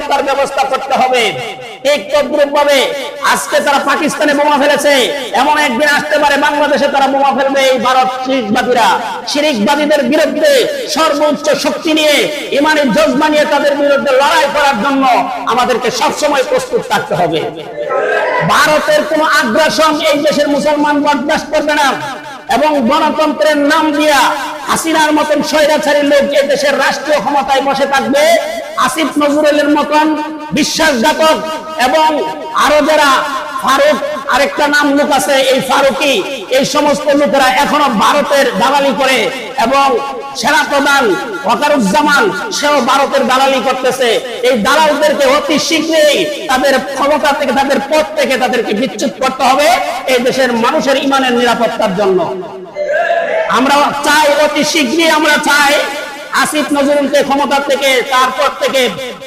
নিরাপত্তার ব্যবস্থা করতে হবে। ঠিক তদ্রূপভাবে আজকে তারা পাকিস্তানে বোমা ফেলেছে, এমন একদিন আসতে পারে বাংলাদেশে তারা বোমা ফেলবে। এই ভারত শিরিকবাদীরা শিরিকবাদীদের বিরুদ্ধে সর্বোচ্চ শক্তি নিয়ে ইমানি জজবা নিয়ে তাদের বিরুদ্ধে লড়াই করার জন্য আমাদেরকে সবসময় প্রস্তুত থাকতে হবে। ভারতের কোন আগ্রাসন এই দেশের মুসলমান বরদাস্ত করবে না এবং গণতন্ত্রের নাম দিয়া হাসিনার মতন স্বৈরাচারী লোক এই দেশের রাষ্ট্রীয় ক্ষমতায় বসে থাকবে। আসিফ নজরুলের মতন বিশ্বাসঘাতক এবং আরো যারা ফারুক, আরেকটা নাম লোক আছে এই ফারুকি, এই সমস্ত লোকেরা এখনো ভারতের দালালি করে এবং সেনাপ্রধান ওয়াকারুজ্জামান সেও ভারতের দালালি করতেছে। এই দালালদেরকে অতি শীঘ্রই তাদের ক্ষমতা থেকে, তাদের পদ থেকে তাদেরকে বিচ্যুত করতে হবে এই দেশের মানুষের ইমানের নিরাপত্তার জন্য। আমরা চাই অতি শীঘ্রই আমরা চাই আসিফ নজরুলকে ক্ষমতা থেকে, তারপর থেকে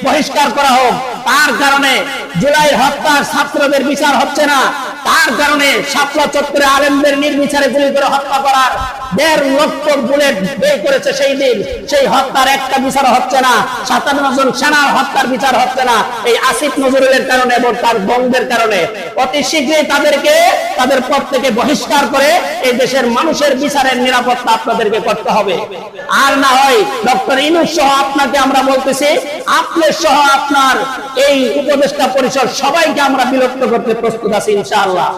বহিষ্কার করা হোক। তার কারণে জুলাই হত্যার ছাত্রদের বিচার হচ্ছে না, তার কারণে শাপলা চত্বরে আলেমদের নির্বিচারে গুলি করে হত্যা করার ১.৫ লক্ষ বুলেট বের করেছে সেই দিন, সেই হত্যার একটা বিচার হচ্ছে না। ৫৭ জন সেনার হত্যার বিচার হচ্ছে না, এই আসিফ নজরুলের কারণে এবং তার বন্ধের কারণে। অতি শীঘ্রই তাদেরকে তাদের পদ থেকে বহিষ্কার করে এই দেশের মানুষের বিচারের নিরাপত্তা আপনাদেরকে করতে হবে। আর না হয় ডক্টর ইউনূস সহ আপনাকে আমরা বলতেছি, আপনি সহ আপনার এই উপদেষ্টা পরিষদ সবাইকে আমরা বিলুপ্ত করতে প্রস্তুত আছি ইনশাআল্লাহ।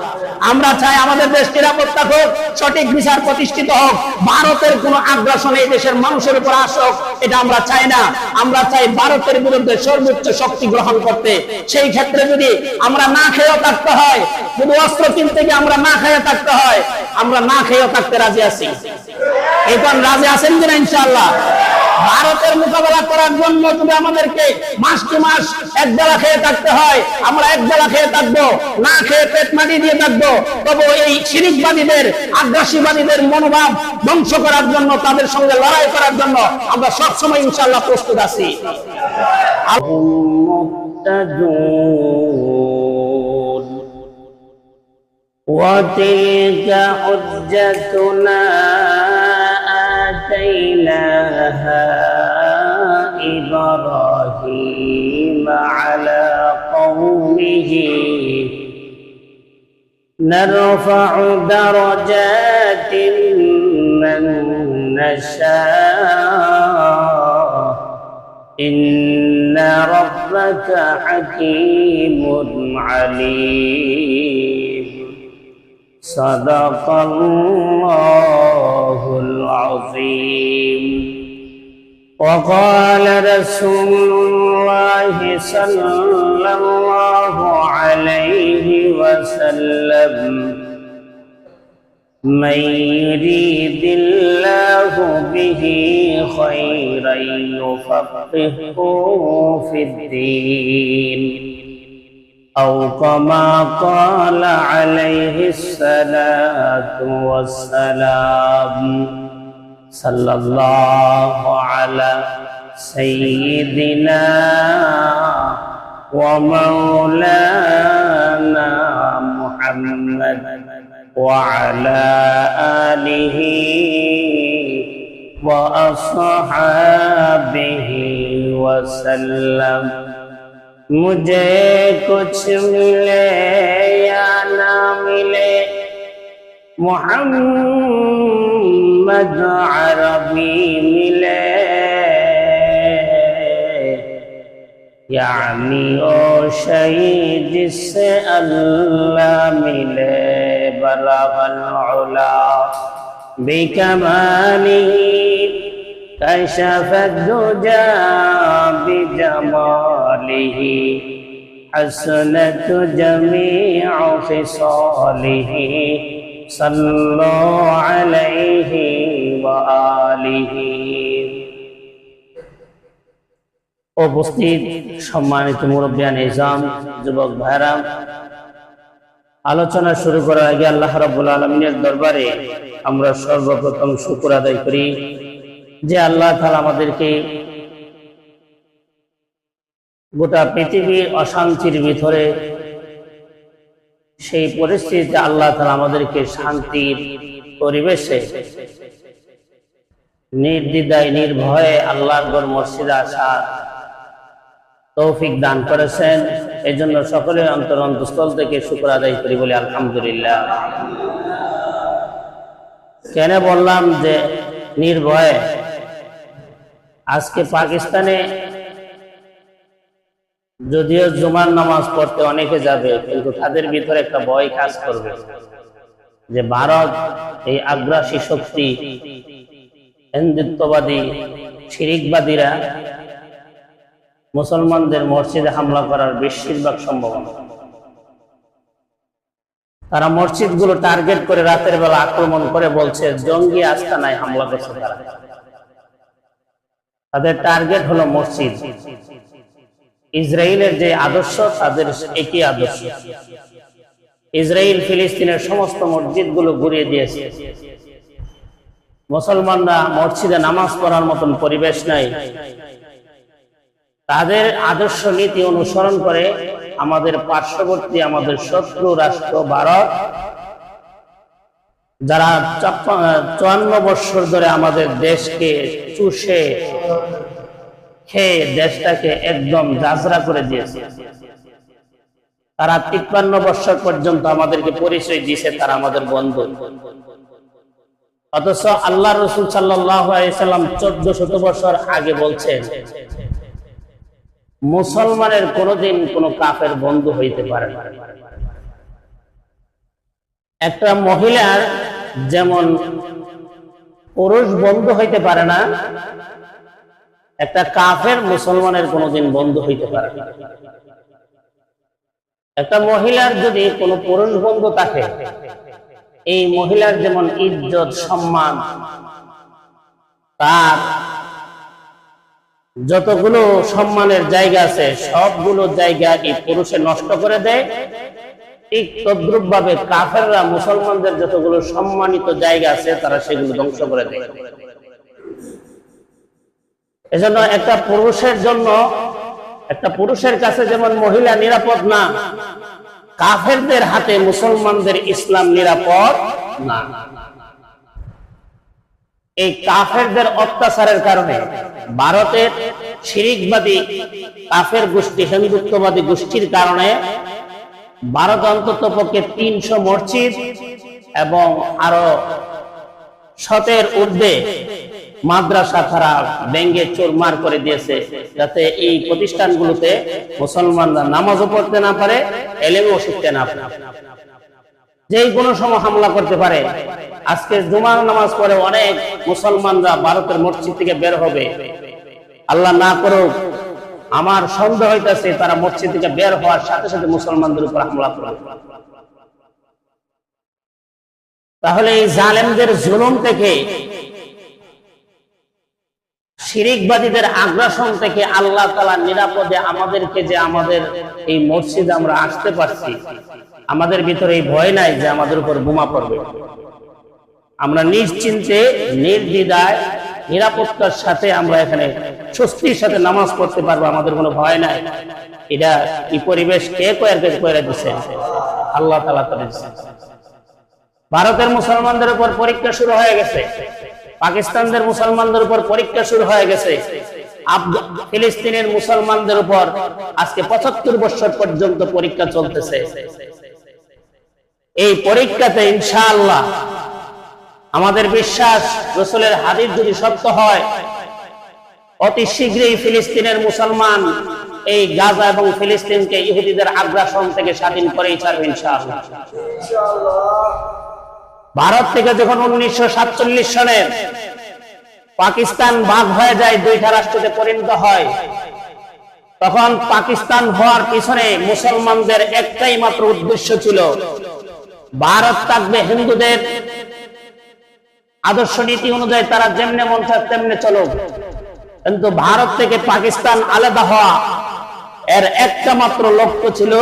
আমরা চাই আমাদের দেশ নিরাপত্তা হোক, সঠিক বিচার প্রতিষ্ঠিত হোক, ভারতের কোন আগ্রাসন এই দেশের মানুষের উপর আসুক এটা আমরা চাই না। আমরা চাই ভারতের বিরুদ্ধে সর্বোচ্চ শক্তি গ্রহণ করতে। সেই ক্ষেত্রে যদি আমরা না খেয়েও থাকতে হয়, যদি অস্ত্র কিনতে গিয়ে আমরা না খেয়ে থাকতে হয়, আমরা না খেয়েও থাকতে রাজি আছি। এখন রাজি আছেন কিনা ইনশাআল্লাহ? ভারতের মোকাবেলা করার জন্য যদি আমাদেরকে মাস কি মাস একবেলা খেয়ে থাকতে হয়, আমরা একবেলা খেয়ে থাকবো, না খেয়ে পেট মাটি দিয়ে থাকবো। তবে এই শিরিকবাদীদের, আগ্রাসীবাদীদের মনোভাব ধ্বংস করার জন্য, তাদের সঙ্গে লড়াই করার জন্য আমরা সবসময় ইনশাআল্লাহ প্রস্তুত আছি। وَتِلْكَ حُجَّتُنَا آتَيْنَاهَا إِبْرَاهِيمَ عَلَى قَوْمِهِ نَرْفَعُ دَرَجَاتٍ مَّن نَّشَاءُ إِنَّ رَبَّكَ حَكِيمٌ عَلِيمٌ صدق الله العظيم وقال رسول الله صلى الله عليه وسلم من يريد الله به خيرا يفقهه في الدين أو كما قال عليه الصلاة والسلام صلى الله على سيدنا ومولانا محمد وعلى آله وأصحابه وسلم मुझे कुछ मिले या ना मिले मोहम्मद अरबी मिले यानी ओ शहीद जिससे अल्लाह मिले बलगल उला बिकमालिही कशफ दुजा बिजमालिही हसनत जमीअ खिसालिही सल्लु अलैहि व आलिहि। উপস্থিত সম্মানিত মুরব্বিয়ান নিজাম, যুবক ভাইরা, আলোচনা শুরু করার আগে আল্লাহ রাব্বুল আলামিনের দরবারে আমরা সর্বপ্রথম শুকর আদায় করি যে আল্লাহ তাআলা আমাদেরকে গোটা পৃথিবীর অশান্তির ভিতরে সেই পরিস্থিতিতে আল্লাহ তাআলা আমাদেরকে শান্তির পরিবেশে নির্দ্বিধায় নির্ভয়ে আল্লাহর ঘর মসজিদে আসার তৌফিক দান করেছেন। এই জন্য সকলের অন্তরস্থল থেকে শুকর আদায় করি, বলি আলহামদুলিল্লাহ। কেন বললাম যে নির্ভয়ে? আজকে পাকিস্তানে যদিও জুমার নামাজ পড়তে অনেকে যাবে, কিন্তু তাদের ভিতরে একটা ভয় কাজ করবে যে ভারত এই আগ্রাসী শক্তি, হিন্দুত্ববাদী শিরিকবাদীরা মুসলমানদের মসজিদে হামলা করার বেশিরভাগ সম্ভাবনা। তারা মসজিদগুলো টার্গেট করে রাতের বেলা আক্রমণ করে বলছে জঙ্গি আস্তানায় হামলা করছে তারা। তাদের টার্গেট হলো মসজিদ। ইসরায়েলের যে আদর্শ তাদের একই আদর্শ। ইসরায়েল ফিলিস্তিনের সমস্ত মসজিদগুলো ঘুরিয়ে দিয়েছে। মুসলমানরা মসজিদে নামাজ পড়ার মতন পরিবেশ নাই। তাদের আদর্শ নীতি অনুসরণ করে আমাদের পার্শ্ববর্তী, আমাদের শত্রু রাষ্ট্র ভারত, যারা 54 বছর ধরে আমাদের দেশকে চুষে খেয়ে দেশটাকে একদম জাজরা করে দিয়েছে। তারা 53 বছর পর্যন্ত আমাদেরকে পরিচয় দিয়েছে তারা আমাদের বন্ধু। অথচ আল্লাহ রাসূল সাল্লাল্লাহু আলাইহি সাল্লাম 1400 বছর আগে বলছেন মুসলমানের কোনোদিন কোনো কাফের বন্ধু হইতে পারে না। একটা মহিলার যেমন পুরুষ বন্ধু হইতে পারে না, একটা কাফের মুসলমানের কোনোদিন বন্ধু হইতে পারে না। একটা মহিলার যদি কোনো পুরুষ বন্ধু থাকে, এই মহিলার যেমন ইজ্জত সম্মান, তার যতগুলো সম্মানের জায়গা আছে সবগুলো জায়গা এই পুরুষে নষ্ট করে দেয়। ঠিক তদ্রুপ ভাবে কাফেররা মুসলমানদের যতগুলো সম্মানিত জায়গা আছে তারা সেগুলো ধ্বংস করে দেয়। এজন্য একটা পুরুষের জন্য, একটা পুরুষের কাছে যেমন মহিলা নিরাপদ না, কাফেরদের হাতে মুসলমানদের ইসলাম নিরাপদ না। এই কাফেরদের অত্যাচারের কারণে ভারতের শিরিকবাদী কাফের গোষ্ঠী, হিন্দুত্ববাদী গোষ্ঠীর কারণে ভারত অন্তত পক্ষে 300 মসজিদ এবং আরো 100 ঊর্ধ্বে মাদ্রাসা তারা ভেঙ্গে চুরমার করে দিয়েছে, যাতে এই প্রতিষ্ঠানগুলোতে মুসলমানরা নামাজও পড়তে না পারে, এলেমও শিখতে না পারে, যেই কোনো সময় হামলা করতে পারে। আজকে জুমার নামাজ পড়ে অনেক মুসলমানরা ভারতের মসজিদ থেকে বের হবে, আল্লাহ না করুক, আমার সন্দেহ হইতেছে তারা মসজিদ থেকে বের হওয়ার সাথে সাথে মুসলমানদের উপর হামলা করবে। তাহলে এই জালেমদের জুলুম থেকে, শিরিকবাদীদের আগ্রাসন থেকে আল্লাহ তাআলা নিরাপদে আমাদেরকে, যে আমাদের এই মসজিদে আমরা আসতে পারছি, আমাদের ভিতরে এই ভয় নাই যে আমাদের উপর বোমা পড়বে। আমরা নিশ্চিন্তে, নির্দ্বিধায়, নিরাপত্তার সাথে আমরা এখানে স্বস্তির সাথে নামাজ পড়তে পারবো, আমাদের কোনো ভয় নাই। এটা এই পরিবেশ কে করে দিচ্ছে? আল্লাহ তাআলা করে দিচ্ছে। ভারতের মুসলমানদের উপর পরীক্ষা শুরু হয়ে গেছে, পাকিস্তানদের মুসলমানদের উপর পরীক্ষা শুরু হয়ে গেছে, ফিলিস্তিনের মুসলমানদের উপর আজকে 75 বছর পর্যন্ত পরীক্ষা চলতেছে। এই পরীক্ষাতে ইনশাআল্লাহ আমাদের বিশ্বাস, রাসূলের হাদিস যদি সত্য হয়, অতি শীঘ্রই ফিলিস্তিনের মুসলমান এই গাজা এবং ফিলিস্তিনকে ইহুদিদের আগ্রাসন থেকে স্বাধীন করেই ছাড়বে ইনশাআল্লাহ। ভারত থেকে যখন 1947 সনে পাকিস্তান ভাগ হয়ে যায়, 2টা রাষ্ট্রতে পরিণত হয়, তখন পাকিস্তান হওয়ার পিছনে মুসলমানদের একটাই মাত্র উদ্দেশ্য ছিল, ভারত থাকবে হিন্দুদের আদর্শ নীতি অনুযায়ী, তারা যেমনে মন চায় তেমনে চলুক, কিন্তু ভারত থেকে পাকিস্তান আলাদা হওয়া এর একটা মাত্র লক্ষ্য ছিল,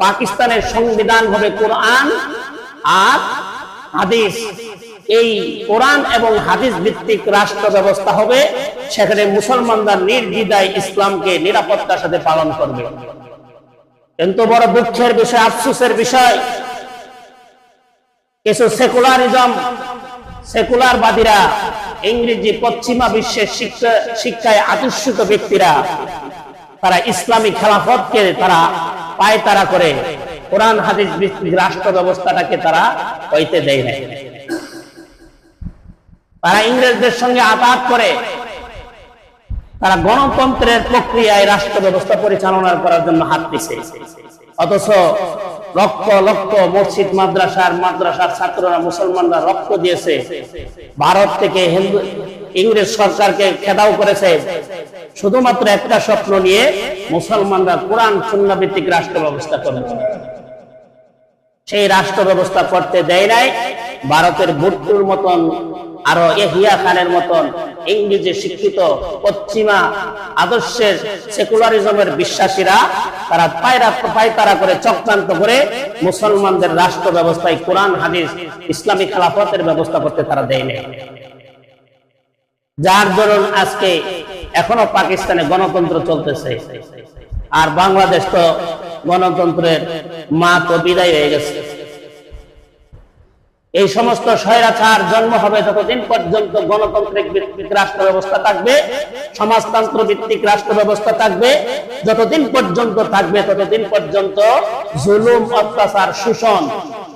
পাকিস্তানের সংবিধান হবে কোরআন আর হাদিস। এই কোরআন এবং হাদিস ভিত্তিক রাষ্ট্র ব্যবস্থা হবে, সেখানে মুসলমানরা নির্দ্বিধায় ইসলামকে নিরাপত্তার সাথে পালন করবে। কিন্তু বড় দুঃখের বিষয়, আফসোসের বিষয়, কিছু সেকুলারবাদীরা, ইংরেজি পশ্চিমা বিশ্বের শিক্ষায় আদর্শিত ব্যক্তিরা তারা ইসলামী খেলাফতকে তারা পায়তারা করে কোরআন হাদিস ভিত্তিক রাষ্ট্র ব্যবস্থাটাকে তারা হইতে দেয় না। তারা ইংরেজদের সঙ্গে আঘাত করে তারা গণতন্ত্রের প্রক্রিয়ায় রাষ্ট্র ব্যবস্থা পরিচালনা করার জন্য হাত দিছে। অথচ লক্ষ লক্ষ মসজিদ মাদ্রাসার ছাত্ররা, মুসলমানরা রক্ত দিয়েছে, ভারত থেকে ইংরেজ সরকারকে খেদাও করেছে শুধুমাত্র একটা স্বপ্ন নিয়ে, মুসলমানরা কোরআন সুন্নাহ ভিত্তিক রাষ্ট্র ব্যবস্থা করবে। সেই রাষ্ট্র ব্যবস্থা করতে দেয় নাই। ভারতের ভুট্টোর মতন, আরো ইয়াহিয়া খানের মতন ইংরেজি শিক্ষিত পশ্চিমা আদর্শের সেকুলারিজমের বিশ্বাসীরা তারা পায়তারা করে চক্রান্ত করে মুসলমানদের রাষ্ট্র ব্যবস্থায় কোরআন হাদিস ইসলামী খেলাফতের ব্যবস্থা করতে তারা দেয় নাই। যার দরুন আজকে এখনো পাকিস্তানে গণতন্ত্র চলতেছে, আর বাংলাদেশ তো গণতন্ত্রের মা তো বিদায় হয়ে গেছে। এই সমস্ত স্বৈরাচার জন্ম হবে যতদিন পর্যন্ত গণতান্ত্রিক ভিত্তিক রাষ্ট্র ব্যবস্থা থাকবে, সমাজতন্ত্র ভিত্তিক রাষ্ট্র ব্যবস্থা থাকবে, যতদিন পর্যন্ত থাকবে ততদিন পর্যন্ত জুলুম, অত্যাচার, শোষণ,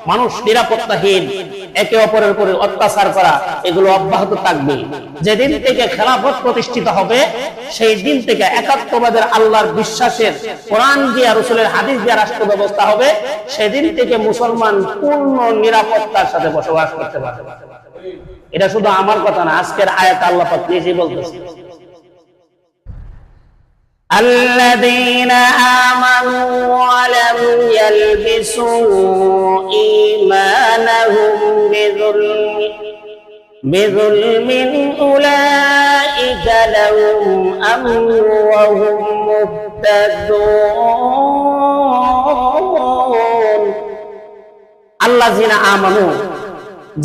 মানুষ নিরাপত্তাহীন, একে অপরের উপরে অত্যাচার করা, এগুলো অব্যাহত থাকবে। যেদিন থেকে খেলাফত প্রতিষ্ঠিত হবে সেই দিন থেকে একাত্মবাদের আল্লাহর বিশ্বাসের কোরআন দিয়া রাসূলের হাদিস দিয়া রাষ্ট্র ব্যবস্থা হবে, সেদিন থেকে মুসলমান পূর্ণ নিরাপত্তার সাথে বসবাস করতে পারবে। এটা শুধু আমার কথা না, আজকের আয়াত আল্লাহ পাক নিজেই বলতেছেন, الذين آمنوا ولم يلبسوا إيمانهم بظلم أولئك لهم أمن وهم مهتدون। الذين آمنوا,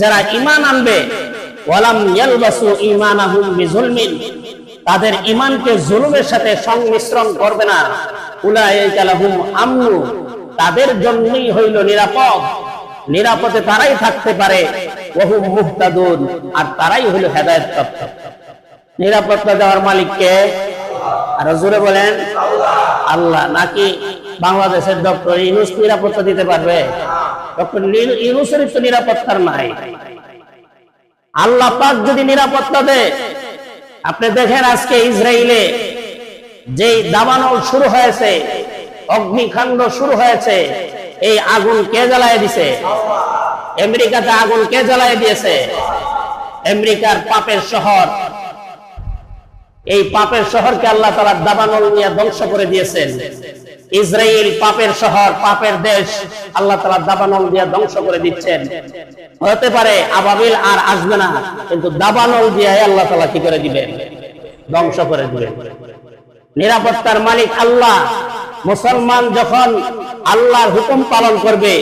যারা ঈমান আনবে, ওয়ালাম ইয়ালবাসু ঈমানাহুম বিযুলমিন, তাদের ঈমানকে জুলুমের সাথে সংমিশ্রণ করবে না, উলাইকা লাহুম আমনু, তাদের জন্যই হইল নিরাপদ, নিরাপদে তারাই থাকতে পারে, ওয়াহুম মুহতাদুন, আর তারাই হইল হেদায়েতপ্রাপ্ত। নিরাপত্তা দেওয়ার মালিক কে? আর জোরে বলেন আল্লাহ। নাকি বাংলাদেশের ডক্টর ইউনূস নিরাপত্তা দিতে পারবে? ডক্টর ইউনূসের তো নিরাপত্তার নাই। আল্লাহ পাক যদি নিরাপত্তা দেয়, আপনি দেখেন আজকে ইসরায়েলে যেই দাবানল শুরু হয়েছে, অগ্নিকাণ্ড শুরু হয়েছে, এই আগুন কে জ্বালায় দিছে? আমেরিকাতে আগুন কে জ্বালায় দিয়েছে? আমেরিকার পাপের শহর। এই পাপের শহরকে আল্লাহ তাআলা দাবানল নিয়ে ধ্বংস করে দিয়েছেন। ইসরায়েল পাপের শহর, পাপের দেশ, আল্লাহ তাআলা দাবানল দিয়ে ধ্বংস করে দিচ্ছেন। হতে পারে আবাবিল আর আসবে না, কিন্তু দাবানল দিয়ে আল্লাহ তাআলা কি করে দিবেন? ধ্বংস করে দিবেন। নিরাপত্তার মালিক আল্লাহ। মুসলমান যখন আল্লাহর হুকুম পালন করবে,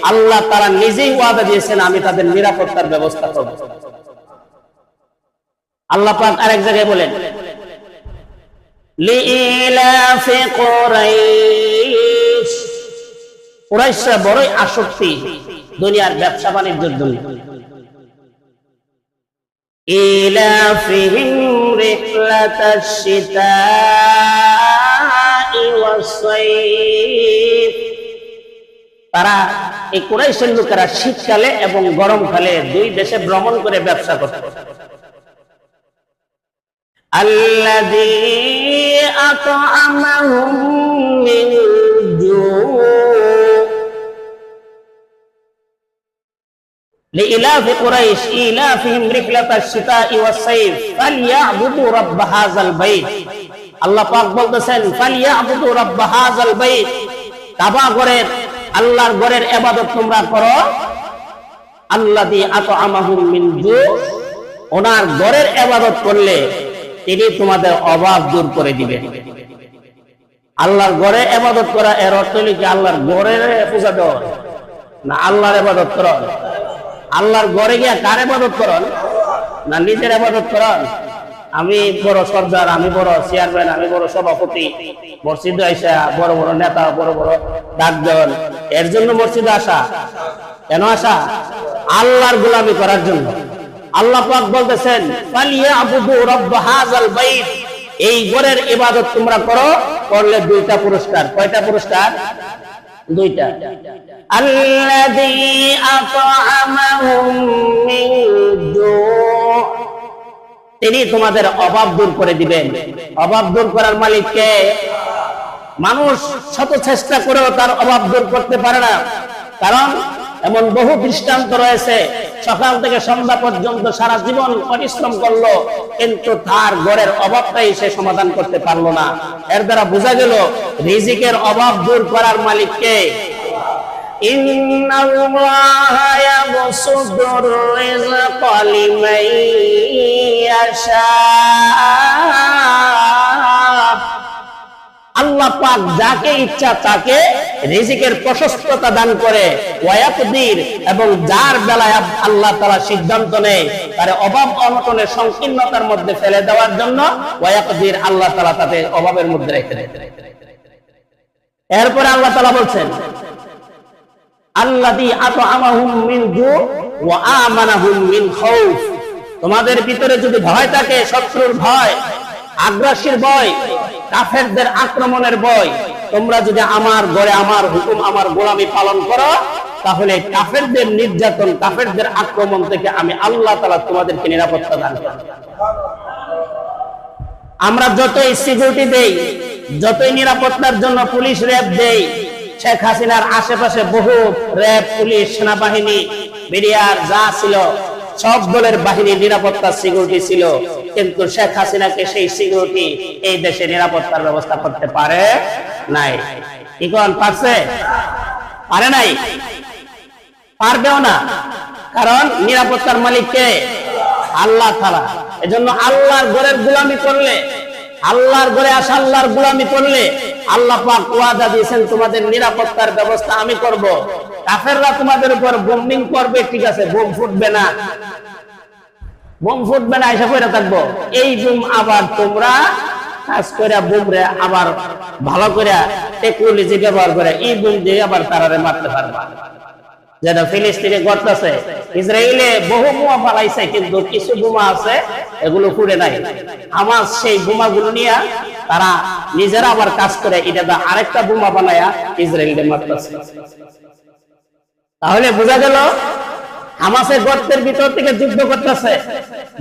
আল্লাহ তাআলা নিজেই ওয়াদা দিয়েছেন, আমি তাদের নিরাপত্তার ব্যবস্থা করব। আল্লাহ পাক আরেক জায়গায় বলেন, লিইলাফি কুরাইশ, কুরাইশরা বড়ই আসক্তি দুনিয়ার ব্যবসা বাণিজ্যের জন্য। ইলাফিহিম রিহলাতাশ শিতাই ওয়াস সাইফ, তারা এই কুরাইশের লোকেরা শীতকালে এবং গরমকালে দুই দেশে ভ্রমণ করে ব্যবসা করত। আল্লাযী আত'আমাহুম মিন জু', لإلاف قريش إلافهم رحلة الشتاء والصيف فليعبدوا رب هذا البيت। আল্লাহ পাক বলতেছেন, فليعبدوا رب هذا البيت, কাবা ঘরের আল্লাহর ঘরের ইবাদত তোমরা করো। আল্লাযী আত'আমাহুম মিন জু', ওনার ঘরের ইবাদত করলে তিনি তোমাদের অভাব দূর করে দিবেন। আল্লাহর ঘরে ইবাদত করা এর অর্থ হলো কি আল্লাহর ঘরের পূজা দেওয়া না, আল্লাহর ইবাদত করো। আল্লাহর ঘরে গিয়া কার ইবাদত করেন? না নিজের ইবাদত করেন? আমি বড় সর্দার, আমি বড় চেয়ারম্যান, আমি বড় সভাপতি, মসজিদে আইসা বড় বড় নেতা, বড় বড় ডাক দেন, এর জন্য মসজিদে আসা? কেন আসা? আল্লাহর গোলামি করার জন্য। আল্লাহ পাক বলতেছেন, ফালিয়াবুদু রাব্ব হাযাল বাইত, এই ঘরের ইবাদত তোমরা করো, পড়লে 2টা পুরস্কার। কয়টা পুরস্কার? 2টা। আল্লাযী আত'আমাহুম মিন জু', তিনি তোমাদের অভাব দূর করে দিবেন। অভাব দূর করার মালিক কে? মানুষ শত চেষ্টা করেও তার অভাব দূর করতে পারে না, কারণ এমন বহু দৃষ্টান্ত রয়েছে, সকাল থেকে সন্ধ্যা পর্যন্ত সারা জীবন পরিশ্রম করলো, কিন্তু তার ঘরের অভাবটাই সে সমাধান করতে পারলো না। এর দ্বারা বোঝা গেল রিজিকের অভাব দূর করার মালিক কে? ইন্নাল্লাহা ইয়াবসুতুর রিজকা লিমান ইয়াশা, আল্লাহ পাক যাকে ইচ্ছা তাকে রিজিকের প্রশস্ততা দান করে, ওয়ায়াকদির, এবং যার বেলায় আল্লাহ তাআলা সিদ্ধান্ত নেয় তার অভাব অনটনের সংকীর্ণতার মধ্যে ফেলে দেওয়ার জন্য, ওয়ায়াকদির, আল্লাহ তাআলা তাদের অভাবের মধ্যে রেখে দেয়। এরপরে আল্লাহ তাআলা বলছেন আল্লাযী আত'আমাহুম মিন জু' ওয়া আমানাহুম মিন খাউফ, তোমাদের ভিতরে যদি ভয় থাকে, শত্রুর ভয়, আগ্রাসীর ভয়, কাফেরদের আক্রমণের ভয়, তোমরা যদি আমার ঘরে আমার হুকুম, আমার গোলামি পালন করো, তাহলে কাফেরদের নির্যাতন, কাফেরদের আক্রমণ থেকে আমি আল্লাহ তাআলা তোমাদেরকে নিরাপত্তা দান করব। আমরা যতই সিকিউরিটি দেই, যতই নিরাপত্তার জন্য পুলিশ র্যাব দেই, শেখ হাসিনার আশেপাশে বহু র্যাব, পুলিশ, সেনাবাহিনী, মিডিয়ার যা ছিল সব দলের বাহিনী নিরাপত্তা সিকিউরিটি ছিল, কিন্তু শেখ হাসিনাকে সেই সিকিউরিটি এই দেশে নিরাপত্তার ব্যবস্থা করতে পারে নাই। কি কোন পারছে? পারে নাই, পারবেও না, কারণ নিরাপত্তার মালিক কে? আল্লাহ তাআলা। এজন্য আল্লাহর ঘরের গোলামি করলে, আল্লাহর ঘরে আসা আল্লাহর গোলামি করলে আল্লাহ পাক ওয়াদা দিয়েছেন তোমাদের নিরাপত্তার ব্যবস্থা আমি করব। কাফেররা তোমাদের উপর বোম্বিং করবে, ঠিক আছে, বোম ফুটবে না, বোম ফুটবে না, এসে পড়ে থাকবো। এই বোম আবার তোমরা কাজ করে বোমরে আবার ভালো করে টেকনোলজি ব্যবহার করে এই বোম দিয়ে আবার তারারে মারতে পারবা। যেটা ফিলিস্তিনে করতেছে, ইসরায়েলে বহু বোমা ফালাইছে, কিন্তু কিছু বোমা আছে এগুলো ফুটে নাই। হামাস সেই বোমাগুলো নিয়ে তারা নিজেরা আবার কাজ করে এটা আরেকটা বোমা বানায়া ইসরায়েলে মারতেছে। তাহলে বোঝা গেল হামাসের গর্তের ভিতর থেকে যুদ্ধ করতেছে।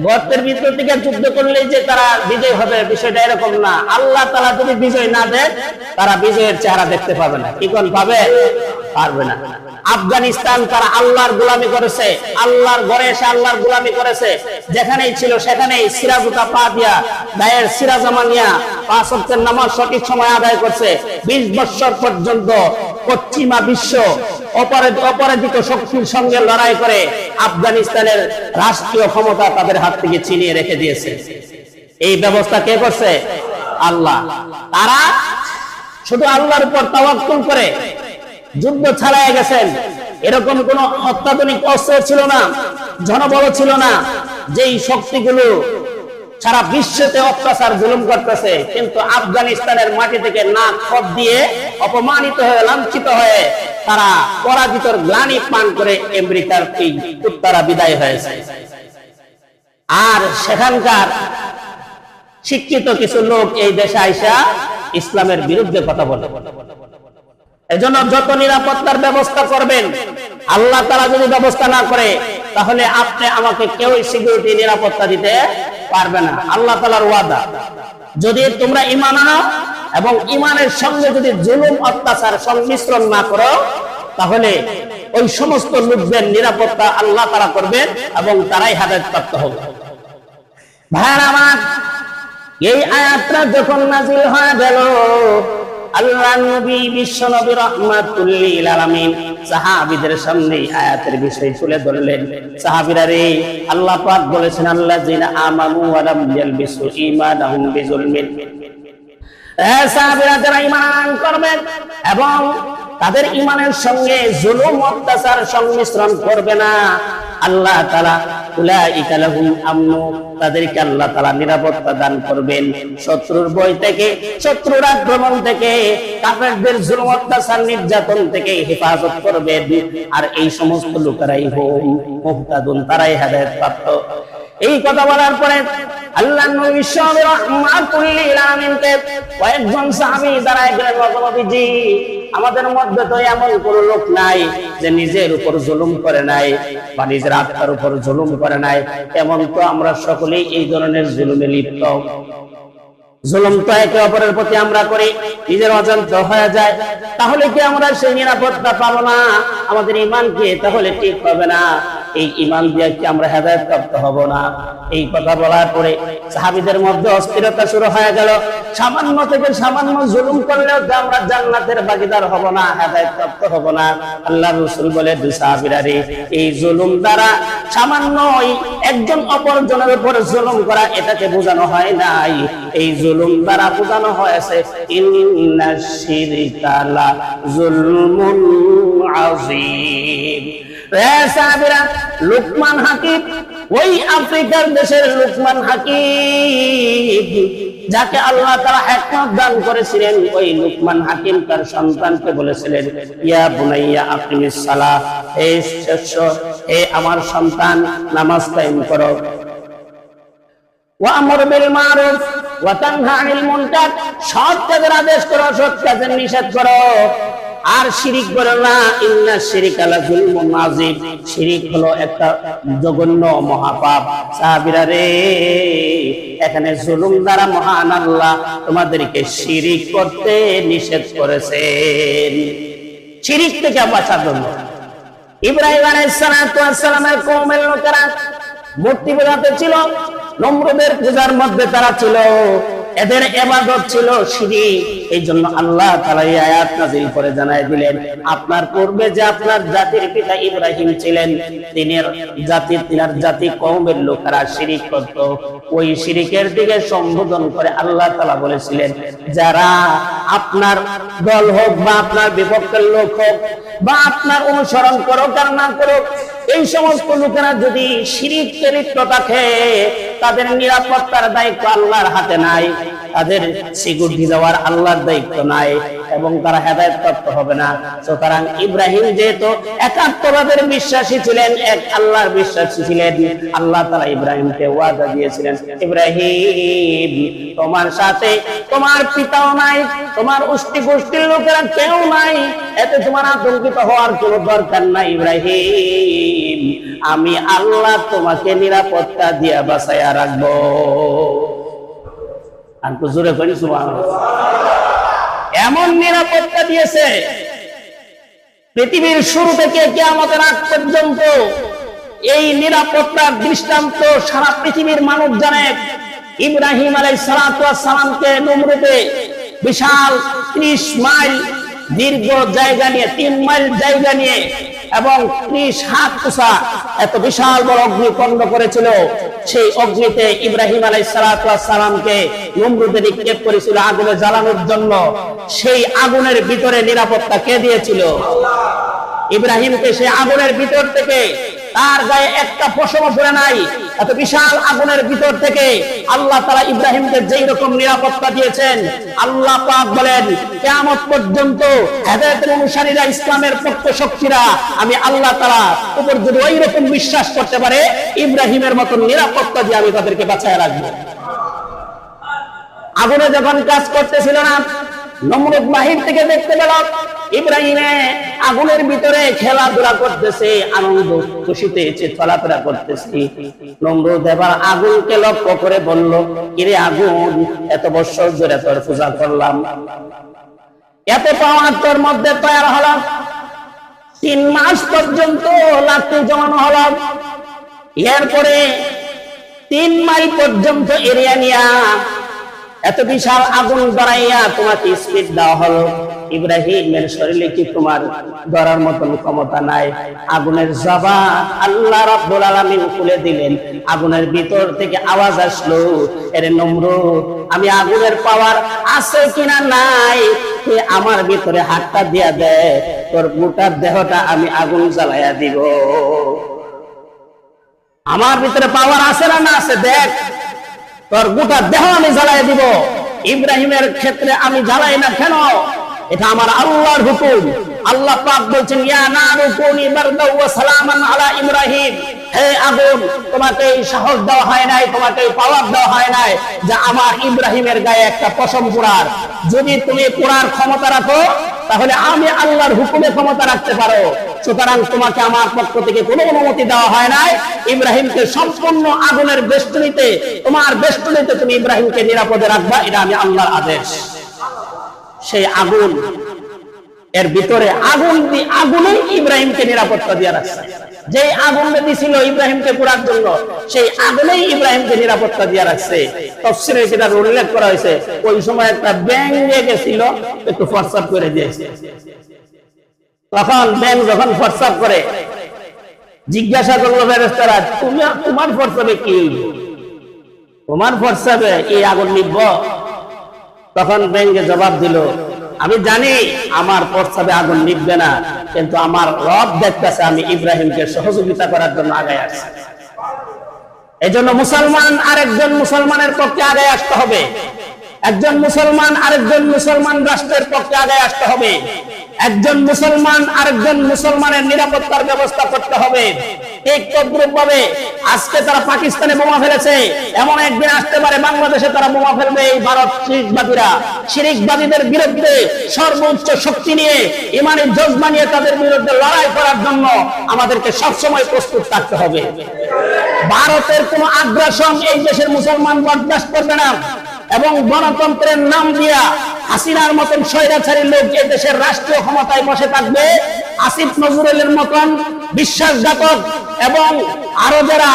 গর্তের ভিতর থেকে যুদ্ধ করলেই যে তারা বিজয় হবে, বিষয়টা এরকম না। আল্লাহ তাআলা যদি বিজয় না দেন, তারা বিজয়ের চেহারা দেখতে পাবে না। কি কোন পাবে? পারবে না। আফগানিস্তান তারা আল্লাহর গোলামি করেছে, আল্লাহর ঘরে এসে আল্লাহর গোলামি করেছে, যেখানেই ছিল সেখানেই সিরাজুতা পা দিয়া, গায়ের সিরাজামা নিয়া 5 ওয়াক্তের নামাজ সঠিক সময় আদায় করছে। 20 বছর পর্যন্ত পশ্চিমা বিশ্ব অপরাজিত শক্তির সঙ্গে লড়াই করে আফগানিস্তানের রাষ্ট্রীয় ক্ষমতা তাদের হাত থেকে ছিনিয়ে রেখে দিয়েছে। এই ব্যবস্থা কে করছে? আল্লাহ। তারা শুধু আল্লাহর উপর তাওয়াক্কুল করে যুদ্ধ ছাড়াই গেছেন। এরকম কোন অত্যাধুনিক অস্ত্র ছিল না, জনবল ছিল না, যেই শক্তিগুলো সারা বিশ্বতে অত্যাচার জুলুম করতেছে, কিন্তু আফগানিস্তানের মাটি থেকে নাক খত দিয়ে অপমানিত হয়ে, লাঞ্ছিত হয়ে তারা পরাজিতর গ্লানি পান করে আমেরিকার এই উত্তরা বিদায় হয়েছে। আর সেখানকার শিক্ষিত কিছু লোক এই দেশে আইসা ইসলামের বিরুদ্ধে কথা বলে। এজন্য যত নিরাপত্তার ব্যবস্থা করবেন, আল্লাহ তাআলা যদি ব্যবস্থা না করে, তাহলে আপনি আমাকে কেউ সিকিউরিটি নিরাপত্তা দিতে পারবে না। আল্লাহ তাআলার ওয়াদা, যদি তোমরা ঈমান আনো এবং ঈমানের সঙ্গে যদি জুলুম অত্যাচার সংমিশ্রণ না করো, তাহলে ওই সমস্ত লোকদের নিরাপত্তা আল্লাহ তাআলা করবেন এবং তারাই হেদায়েতপ্রাপ্ত হবে। ভাইরা আমার, এই আয়াতটা যখন নাযিল হয়ে গেল, আল্লাহ নবী বিশ্ব নবী রাহমাতুল লিল আলামিন সাহাবীদের সামনে আয়াতের বিষয় তুলে ধরলেন। সাহাবীরা রে, আল্লাহ পাক বলেছেন আল্লাযিনা আমানু ওয়া লাম ইয়ালবিসু ঈমানাহুম বিজুলমিন, সাহাবীরা যারা ঈমান করবে এবং তাদের ঈমানের সঙ্গে জুলুম অত্যাচার সংমিশ্রণ করবে না, আল্লাহ তাআলা উলাইকা লাহুম আমনু, তাদেরকে আল্লাহ তাআলা নিরাপত্তা দান করবেন শত্রুর ভয় থেকে, শত্রুর আক্রমণ থেকে, কাফেরদের জুলুম অত্যাচার নির্যাতন থেকে হেফাজত করবেন। আর এই সমস্ত লোকেরাই হুম মুহতাদুন, তারাই হেদায়েত প্রাপ্ত। এই কথা বলার পরে আল্লাহ নবী রাহমাতুল লিল আলামিনকে কয়েকজন সাহাবী দাঁড়ায় গেলেন, নবীজি আমাদের মধ্যে তো এমন কোন লোক নাই যে নিজের উপর জুলুম করে নাই বা নিজের আত্মার উপর জুলুম করে নাই, এমন তো আমরা সকলেই এই ধরনের জুলুমে লিপ্ত। জুলুম তো একে অপরের প্রতি আমরা করি, নিজের অজান্তে হয়ে যায়, তাহলে কি আমরা সেই নিরাপত্তা পাবো না? আমাদের ঈমান কি তাহলে ঠিক হবে না? এই ঈমান দিয়ে কি আমরা হেদায়েত প্রাপ্ত হব না? এই কথা বলার পরে সাহাবীদের মধ্যে অস্থিরতা শুরু হয়ে গেল। সামান্য থেকে সামান্য জুলুম করলেও যে আমরা জান্নাতের ভাগীদার হব না, হেদায়েত প্রাপ্ত হব না। আল্লাহর রাসূল বলে, দুই সাহাবীরা রে, এই জুলুম দ্বারা সামান্য একজন অপরজনের উপর জুলুম করা এটাকে বোঝানো হয় নাই, এই জুলুম দ্বারা বোঝানো হয়েছে ইন্নাশ শিরকা লা যুলমুন আযীম। লুকমান হাকিম, ওই আফ্রিকার দেশের লুকমান হাকিম যাকে আল্লাহ তাআলা হিকমত দান করেছিলেন, ওই লুকমান হাকিম তার সন্তানকে বলেছিলেন, ইয়া বুনাইয়া আকিমিস সালাহ, হে শিষ্য, হে আমার সন্তান, নামাজ কায়েম করো। ওয়া আমর বিল মারুফ ওয়া তানহা আনিল মুনকার, সৎ কাজের আদেশ করো, সৎ কাজের নিষেধ করো, আর শিরিক করো না। ইন্নাশ শিরকা লা যুলমুন আযীম, শিরিক হলো একটা জঘন্য মহাপাপ। সাহাবীরা রে, এখানে জুলুম দ্বারা মহান আল্লাহ তোমাদেরকে শিরিক করতে নিষেধ করেছেন। শিরিক থেকে বাঁচার জন্য ইব্রাহিম আলাইহিস সালাতু ওয়াস সালামের কওমের লোকেরা মূর্তি পূজাতে ছিল, নমরুদের পূজার মধ্যে তারা ছিল, এদের ইবাদত ছিল শিরিক। এই জন্য আল্লাহ তাআলা এই আয়াত নাযিল করে জানায় দিলেন, আপনার পূর্বে যে আপনার জাতির পিতা ইব্রাহিম ছিলেন, তিনার জাতি কওমের লোকেরা শিরিক করত। ওই শিরিকের দিকে সম্বোধন করে আল্লাহ তাআলা বলেছিলেন, যারা আপনার দল হোক বা আপনার বিপক্ষের লোক হোক বা আপনার অনুসরণ করুক আর না করুক, এই সমস্ত লোকেরা যদি শিরিকে লিপ্ত থাকে, তাদের নিরাপত্তার দায়িত্ব আল্লাহর হাতে নাই, তাদের সিকিউরিটি দেওয়ার আল্লাহর দায়িত্ব নাই, এবং তারা হেদায়েত প্রাপ্ত হবে না। সুতরাং ইব্রাহিম যেহেতু একাত্মবাদের বিশ্বাসী ছিলেন, এক আল্লাহর বিশ্বাসী ছিলেন, আল্লাহ তাআলা ইব্রাহিমকে ওয়াদা দিয়েছিলেন, ইব্রাহিম তোমার সাথে তোমার পিতাও নাই, তোমার গোষ্ঠীর লোকেরা কেউ নাই, এতে তোমার আতঙ্কিত হওয়ার কোনো দরকার নাই ইব্রাহিম, আমি আল্লাহ তোমাকে নিরাপত্তা দিয়ে বাঁচাইয়া রাখবো। আর তো জোরে করি সুবহানাল্লাহ। এমন নিরাপত্তা দিয়েছে, পৃথিবীর শুরু থেকে কিয়ামতের আগ পর্যন্ত এই নিরাপত্তার দৃষ্টান্ত সারা পৃথিবীর মানুষ জানে। ইব্রাহিম আলাইহিস সালাতু ওয়াস সালামকে নমরুদে বিশাল 30 মাইল দীর্ঘ জায়গা নিয়ে, 3 মাইল জায়গা নিয়ে এবং 30 হাত উঁচা এত বিশাল বড় অগ্নিকুণ্ড করেছিল। সেই অগ্নিতে ইব্রাহিম আলাইহিস সালাতু ওয়াস সালামকে নমরুদে নিক্ষেপ করেছিল আগুনে জ্বালানোর জন্য। সেই আগুনের ভিতরে নিরাপত্তা কে দিয়েছিল? ইব্রাহিমকে সেই আগুনের ভিতর থেকে তার গায়ে একটা পশমও পড়ে নাই। এত বিশাল আগুনের ভিতর থেকে আল্লাহ তাআলা ইব্রাহিমকে যেই রকম নিরাপত্তা দিয়েছেন, আল্লাহ পাক বলেন, কিয়ামত পর্যন্ত হেদায়েতের অনুসারীরা, ইসলামের পক্ষ শক্তিরা, আমি আল্লাহ তাআলা উপর যদি ওই রকম বিশ্বাস করতে পারে, ইব্রাহিমের মতো নিরাপত্তা দিয়ে আমি তাদেরকে বাঁচায় রাখবো। আগুনে যখন কাজ করতেছিল না, নমরুদ বাহির থেকে দেখতে পেল ইব্রাহিমে আগুনের ভিতরে খেলাধুলা করতেছে, আনন্দ খুশিতে চলাফেরা করতেছে। নমরুদ এবার আগুনকে লক্ষ্য করে বলল, কিরে আগুন, এত বছর ধরে তোর পূজা করলাম, এত পাওয়ার তোর মধ্যে তৈরি হলো, 3 মাস পর্যন্ত লাঠি জমানো হলো, এরপরে 3 মাইল পর্যন্ত এরিয়া নিয়া এত বিশাল আগুন ধরাইয়া তোমাকে স্পিড দেওয়া হলো, ইব্রাহিমের শরীরে কি তোমার ধরার মতন ক্ষমতা নাই? আগুনের জবাব আল্লাহ রাব্বুল আলামিন খুলে দিলেন। আগুনের ভিতর থেকে আওয়াজ আসলো, এরে নমরুদ, আমি আগুনের পাওয়ার আছে কিনা নাই, তুই আমার ভিতরে হাতটা দিয়া দে, তোর গোটা দেহটা আমি আগুন জ্বালাইয়া দিব। আমার ভিতরে পাওয়ার আছে না না আছে দেখ, তোর গোটা দেহ আমি জ্বালাই দিব। ইব্রাহিমের ক্ষেত্রে আমি জ্বালাই না কেন? এটা আমার আল্লাহর হুকুম। আল্লাহ পাক বলছেন, ইয়া নারু কুনি বারদাও ওয়া সালামান আলা ইব্রাহিম, হে আগুন, তোমাকে এই সাহস দেওয়া হয় নাই, তোমাকে এই পাওয়ার দেওয়া হয় নাই যে আমার ইব্রাহিমের গায়ে একটা পশম পোড়ার। যদি তুমি পোড়ার ক্ষমতা রাখো তাহলে আমি আল্লাহর হুকুমে ক্ষমতা রাখতে পারো। সুতরাং তোমাকে আমার পক্ষ থেকে কোনো অনুমতি দেওয়া হয় নাই ইব্রাহিমকে সম্পূর্ণ আগুনের বেষ্টনীতে, তোমার বেষ্টনীতে তুমি ইব্রাহিমকে নিরাপদে রাখবা, এটা আমি আল্লাহর আদেশ। সেই আগুন এর ভিতরে আগুনেই ইব্রাহিমকে নিরাপত্তা দিয়ে রাখছে। যে আগুন দিয়েছিল ইব্রাহিমকে পোড়ার জন্য, সেই আগুনেই ইব্রাহিমকে নিরাপত্তা দিয়ে রাখছে। তাফসীরে যেটা উল্লেখ করা হয়েছে, ওই সময় একটা ব্যাঙ গেছিল, একটু ফরসাপ করে দিয়েছে। তখন ব্যাঙ যখন ফরসাপ করে জিজ্ঞাসা করলো ফেরেশতারা, তোমার ফরসাপে কি, তোমার ফরসাপে এই আগুন নিভব? তখন ব্যাঙে জবাব দিল, আমি জানি আমার প্রস্তাবে আগুন নিভবে না, কিন্তু আমার রব দেখতেছে আমি ইব্রাহিমকে সহযোগিতা করার জন্য আগায় আসছি। এই জন্য মুসলমান আরেকজন মুসলমানের পক্ষে আগায় আসতে হবে, একজন মুসলমান আরেকজন মুসলমান রাষ্ট্রের পক্ষে আগায় আসতে হবে, একজন মুসলমান আরেকজন মুসলমানের নিরাপত্তার ব্যবস্থা করতে হবে। ঠিক তদ্রুপ ভাবে আজকে তারা পাকিস্তানে বোমা ফেলেছে, এমন একদিন আসতে পারে বাংলাদেশে তারা বোমা ফেলবে। এই ভারত শিরিকবাদীদের বিরুদ্ধে সর্বোচ্চ শক্তি নিয়ে, ইমানি জজবা নিয়ে তাদের বিরুদ্ধে লড়াই করার জন্য আমাদেরকে সবসময় প্রস্তুত থাকতে হবে। ভারতের কোন আগ্রাসন এই দেশের মুসলমান বরদাস্ত করবে না, এবং গণতন্ত্রের নাম দিয়া হাসিনার মতন স্বৈরাচারী লোক এই দেশের রাষ্ট্রীয় ক্ষমতায় বসে থাকবে। আসিফ নজরুলের মতন বিশ্বাসঘাতক এবং আরো যারা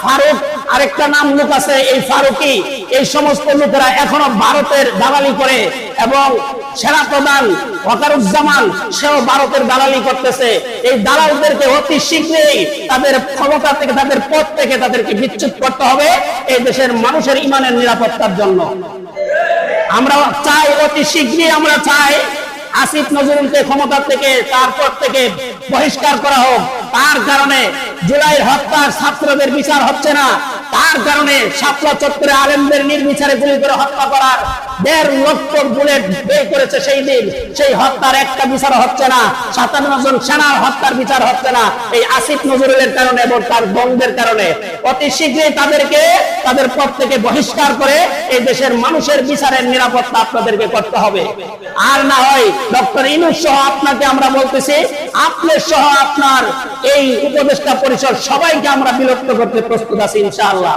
ফারুক, আরেকটা নাম লোক আছে এই ফারুকি, এই সমস্ত লোকেরা এখনো ভারতের দালালি করে, এবং সেনাপ্রধান ওয়াকারুজ্জামান সেও ভারতের দালালি করতেছে। এই দালালদেরকে অতি শীঘ্রই তাদের ক্ষমতা থেকে, তাদের পদ থেকে তাদেরকে বিচ্যুত করতে হবে এই দেশের মানুষের ইমানের নিরাপত্তার জন্য। আমরা চাই অতি শীঘ্রই, আমরা চাই আসিফ নজরুলকে ক্ষমতা থেকে, তারপর থেকে বহিষ্কার করা হোক। তার কারণে জুলাইয়ের হত্যার ছাত্রদের বিচার হচ্ছে না, তার কারণে শাপলা চত্বরে আলেমদের নির্বিচারে গুলি করে হত্যা করার ১.৫ লক্ষ বুলেট বের করেছে সেই দিন, সেই হত্যার একটা বিচার হচ্ছে না, ৫৭ জন সেনার হত্যার বিচার হচ্ছে না, এই আসিফ নজরুলের কারণে এবং তার বন্ধের কারণে। অতি শীঘ্রই তাদেরকে তাদের পদ থেকে বহিষ্কার করে এই দেশের মানুষের বিচারের নিরাপত্তা আপনাদেরকে করতে হবে। আর না হয় ডক্টর ইউনূস সহ আপনাকে আমরা বলতেছি, আপনি সহ আপনার এই উপদেষ্টা পরিষদ সবাইকে আমরা বিলুপ্ত করতে প্রস্তুত আছি ইনশাআল্লাহ।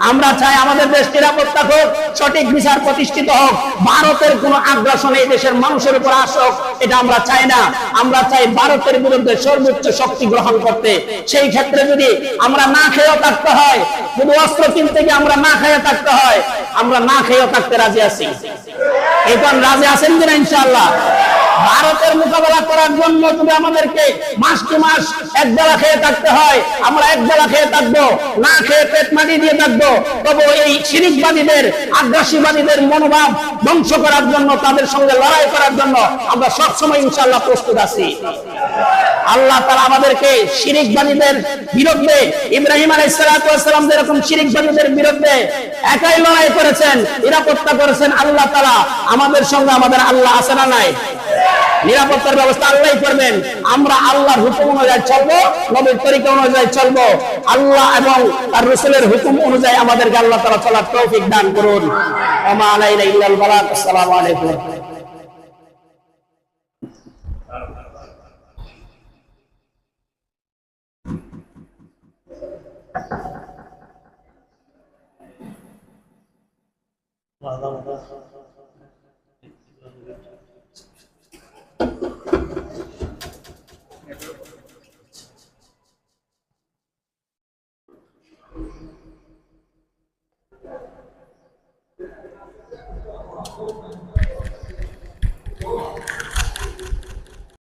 আমরা চাই আমাদের দেশ নিরাপত্তা হোক, সঠিক বিচার প্রতিষ্ঠিত হোক, ভারতের কোন আগ্রাসন এই দেশের মানুষের উপর আসুক এটা আমরা চাই না। আমরা চাই ভারতের বিরুদ্ধে সর্বোচ্চ শক্তি গ্রহণ করতে। সেই ক্ষেত্রে যদি আমরা না খেয়েও থাকতে হয়, যদি অস্ত্র কিনতে গিয়ে আমরা না খেয়ে থাকতে হয়, আমরা না খেয়েও থাকতে রাজি আছি। এখন রাজি আছেন কিনা ইনশাআল্লাহ? ভারতের মোকাবেলা করার জন্য যদি আমাদেরকে মাস কি মাস একবেলা খেয়ে থাকতে হয়, আমরা একবেলা খেয়ে থাকবো, না খেয়ে পেট মাটি দিয়ে থাকবো। তবে এই শিরিকবাদীদের, আগ্রাসীবাদীদের মনোভাব ধ্বংস করার জন্য, তাদের সঙ্গে লড়াই করার জন্য আমরা সবসময় ইনশাআল্লাহ প্রস্তুত আছি। আল্লাহ তাআলা আমাদেরকে শিরিকবাদীদের বিরুদ্ধে, ইব্রাহিম আলাইহিস সালাম যেরকম শিরিকবাদীদের বিরুদ্ধে একাই লড়াই করেছেন, নিরাপত্তা করেছেন আল্লাহ তাআলা, আমাদের সঙ্গে আমাদের আল্লাহ আছে না নাই? নিরাপত্তার ব্যবস্থা আল্লাহই করবেন। আমরা আল্লাহর হুকুম অনুযায়ী চলবো, নবীর তরিকা অনুযায়ী চলবো। আল্লাহ এবং তার রাসূলের হুকুম অনুযায়ী আমাদেরকে আল্লাহ তাআলা চলার তৌফিক দান করুন। ওয়া মা আলাইনা ইল্লাল বালাগ। আসসালামু আলাইকুম।